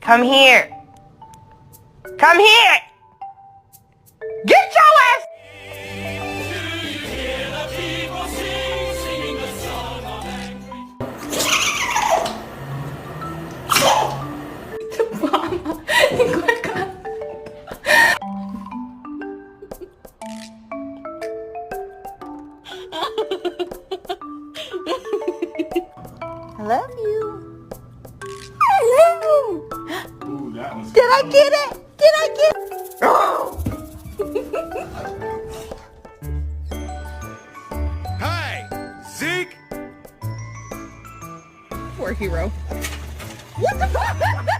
Come here. Come here. Get your ass. I love you. Hello. Ooh, that was Did I get it? Did I get it? Hey, Zeke! Poor hero. What the fuck?